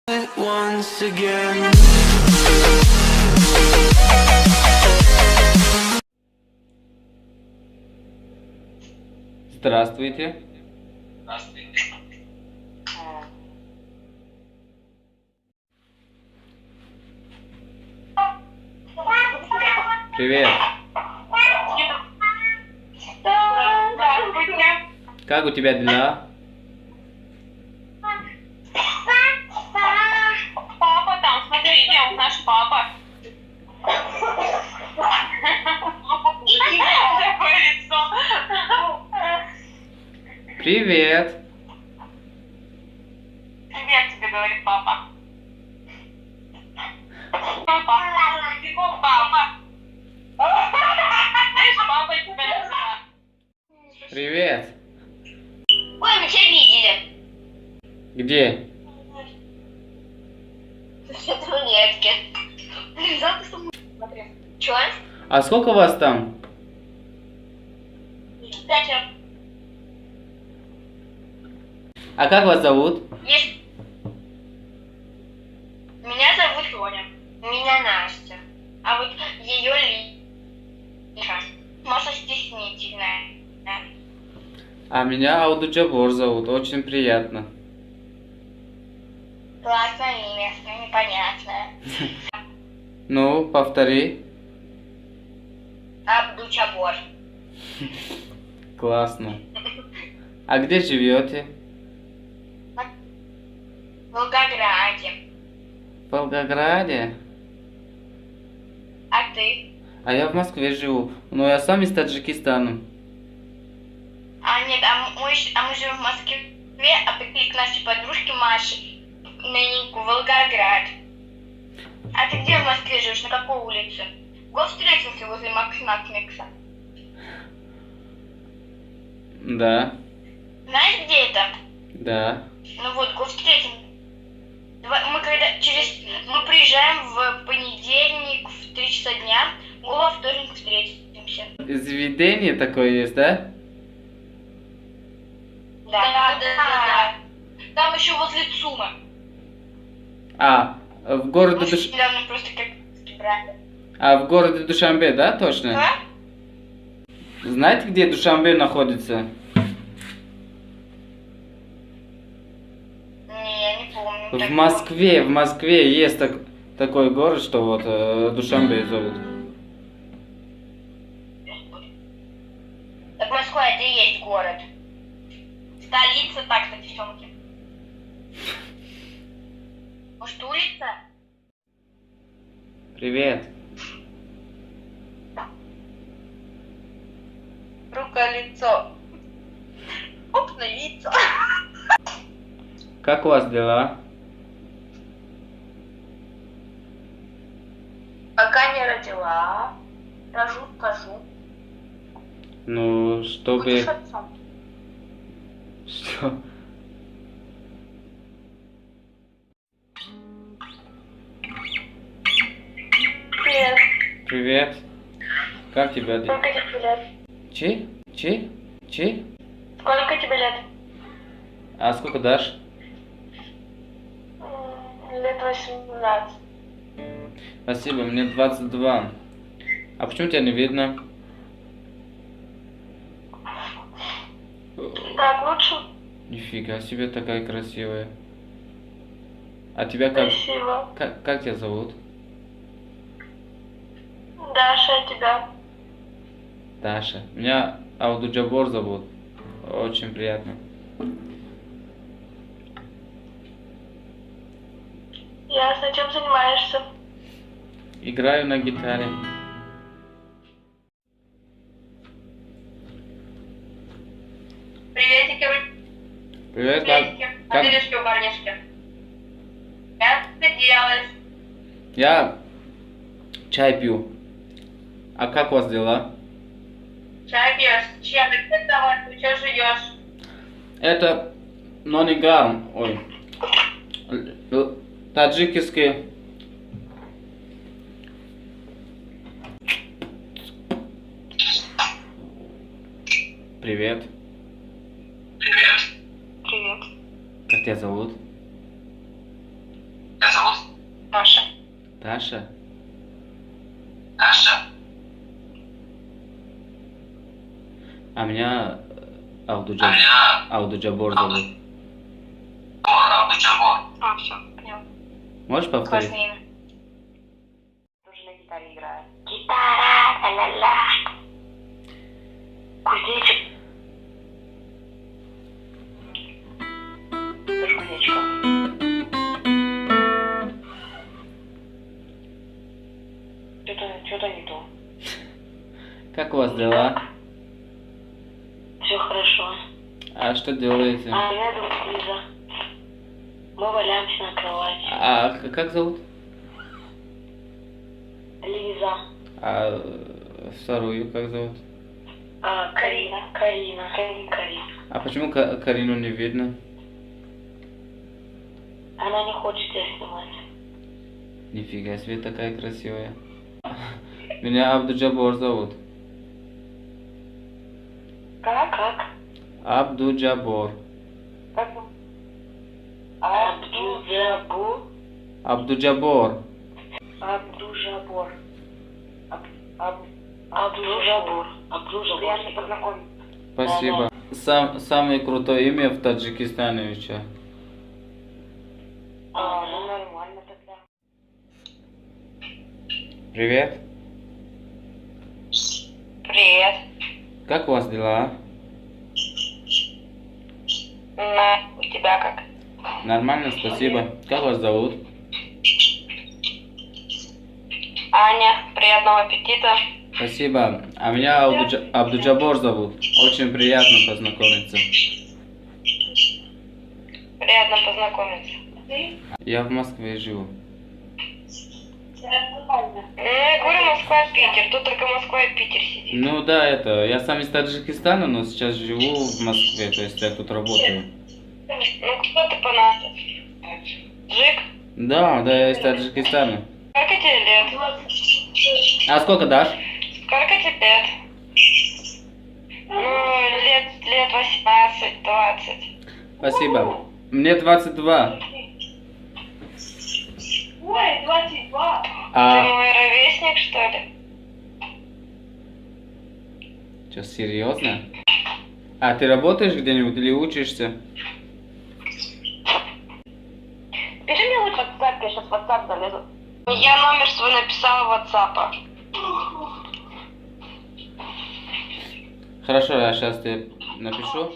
Once again. Здравствуйте. Привет. Как у тебя дела? Папа там, смотрите, он наш папа. Такое лицо. Привет. Привет тебе, говорит папа. Папа. Бегом, папа. Знаешь, папа тебя называет. Привет. Ой, мы тебя видели. Где? В рулетке. Смотри. Чё? А сколько вас там? 5. А как вас зовут? Есть. Меня зовут Тоня. Меня Настя. А вот ее Лиша. Маша стеснительная. А меня Аудуджабор зовут. Очень приятно. Классное имя, но непонятное. Ну, повтори. Абдучабор. Классно. А где живете? В Волгограде. В Волгограде? А ты? А я в Москве живу. Но я сам из Таджикистана. А нет, мы живем в Москве, а пришли к нашей подружке Маше на Нику, Волгоград. А ты где в Москве живешь? На какой улице? Год встретимся возле Максмикса. Да. Знаешь, где это? Да. Ну вот, год встретим. Мы приезжаем в понедельник в 3 часа дня, во вторник встретимся. Заведение такое есть, да? Да. Там еще возле ЦУМа. А, в городе Недавно просто как брали. А, в городе Душанбе, да, точно? А? Знаете, где Душанбе находится? Не, я не помню. В Москве есть такой город, что вот Душанбе зовут. Так Москва это и есть город. Столица, так-то, девчонки. Может, улица? Привет. Рука-лицо. Окна-лицо. Как у вас дела? Пока не родила. Рожу, скажу. Ну, Будешь чтобы... отцом. Что? Привет. Привет. Как тебя дела? Сколько тебе лет? Чи? Сколько тебе лет? А сколько дашь? Лет 18. Спасибо, мне 22. А почему тебя не видно? Так, лучше? Нифига себе, такая красивая. А тебя как? Спасибо. Как тебя зовут? Даша, а тебя? Даша. Меня Аудуджабор зовут. Очень приятно. Ясно. Чем занимаешься? Играю на гитаре. Приветики, Привет, приветики. как? Поделишки у парнишки. Как ты делаешь? Я чай пью. А как у вас дела? Чай пьешь? Чем ты давай? Ты что жуешь? Это нонигар. Ой. Таджикский. Привет. Привет. Как тебя зовут? Таша? Таша. А меня А меня Абдуджабор зовут. Абдуджабор. А, все, понял. Можешь повторить? Классное имя. Тоже на гитаре играет. Гитара, ла-ла-ла. Кузнечик. Тоже кузнечиком. Что-то не то. Как у вас дела? Все хорошо. А что делаете? А я зовут Лиза. Мы валяемся на кровати. А как зовут? Лиза. А вторую как зовут? Карина. Карина. А почему Карину не видно? Она не хочет тебя снимать. Нифига себе, такая красивая. Меня Абдуджабор зовут. Как? Абдуджабор. Как? Абдужабор. Абдуджабор. Абдужабор. Абдужабор. Приятно познакомиться. Спасибо. Самое крутое имя в Таджикистане еще. Ну нормально тогда. Привет. Привет. Как у вас дела? У тебя как? Нормально, спасибо. Как вас зовут? Аня, приятного аппетита. Спасибо. А меня Абдуджабор зовут. Очень приятно познакомиться. Приятно познакомиться. Я в Москве живу. Ну, я говорю, Москва-Питер. Тут только Москва и Питер сидит. Ну да, я сам из Таджикистана, но сейчас живу в Москве, то есть я тут работаю. Ну, кто ты по нас? Джик? Да, я из Таджикистана. Сколько тебе лет? А сколько дашь? Сколько тебе лет? Ну, лет 18-20. Спасибо. Мне 22. Ой, 22. Ты А мой ровесник, что ли? что, серьезно? А ты работаешь где-нибудь или учишься? Пиши мне лучше в WhatsApp, я сейчас в WhatsApp залезу. Я номер свой написала в WhatsApp. Хорошо, я сейчас тебе напишу.